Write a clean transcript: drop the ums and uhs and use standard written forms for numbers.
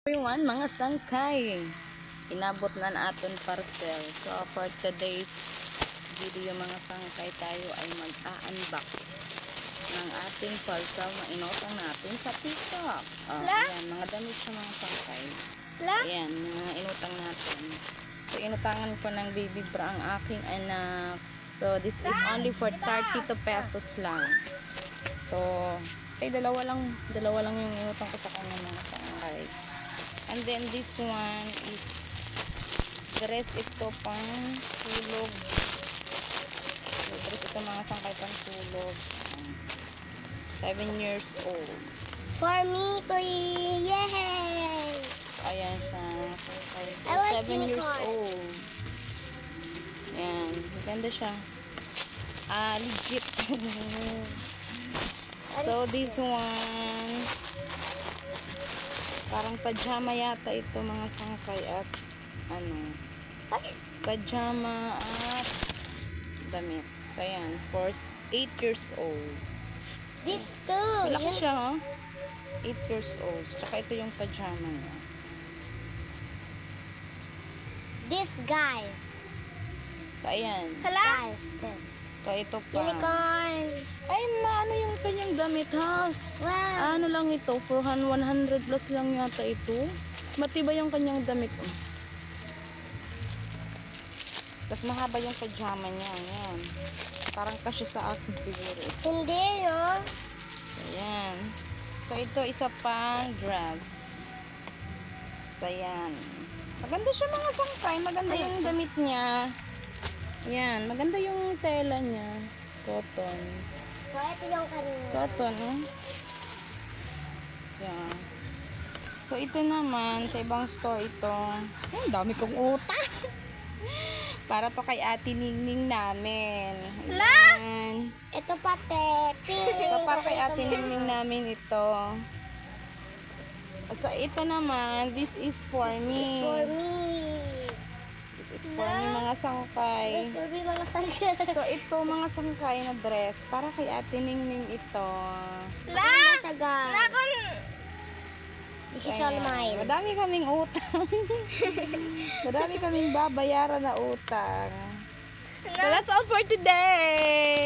Everyone, mga sangkay, inabot na natin parcel. So for today's video mga sangkay, tayo ay mag-a-unbox ng ating parcel na inutang natin sa TikTok. Ayan, mga damit sa mga sangkay. Ayan, mga inutang natin. So inutangan ko ng baby bra ang aking anak. So this is only for 32 pesos lang. So dalawa lang yung inutang ko sa kanya mga sangkay. And then this one is, the rest is to pang tulog. So, the rest ito mga sangkay pang tulog. 7 years old. For me, please. Yay! Ayan siya. Sangkay. I like 7 years unicorn. old. Ayan. Maganda siya. Legit. So this one, parang pajama yata ito mga sangkay at pajama at damit. So yan, for 8 years old. This too. Malaki siya, oh. 8 years old. Saka ito yung pajama niya. This guys. So ayan. Guys, this. So ito pa. Unicorn. Ay, ano yung kanyang damit, ha? Wow. Ano lang ito? 100 plus lang yata ito. Matibay yung kanyang damit, oh. Tapos mahaba yung pajama niya. Ayan. Parang kasya sa akin siguro. Hindi, no? Ayan. So ito isa pang dress. So ayan. Maganda siya mga sangkay. Maganda yung damit niya. Ayan. Maganda yung tela niya. Cotton. So, ito yung kanina. Cotton, oh. Ayan. So ito naman, sa ibang store ito. Ang dami kong utang. Para to kay Ate Ningning namin. Ayan. Ito pati. Pink. Ito para kay Ate Ningning namin ito. So ito naman, this is for me. For me. This is for me mga sangkay. For me, mga sangkay. So ito mga sangkay na dress, para kay Ate Ningning ito. Maganda siya, guys. This is all Ayan. mine. Madami kaming utang. Madami kaming babayaran na utang. So that's all for today.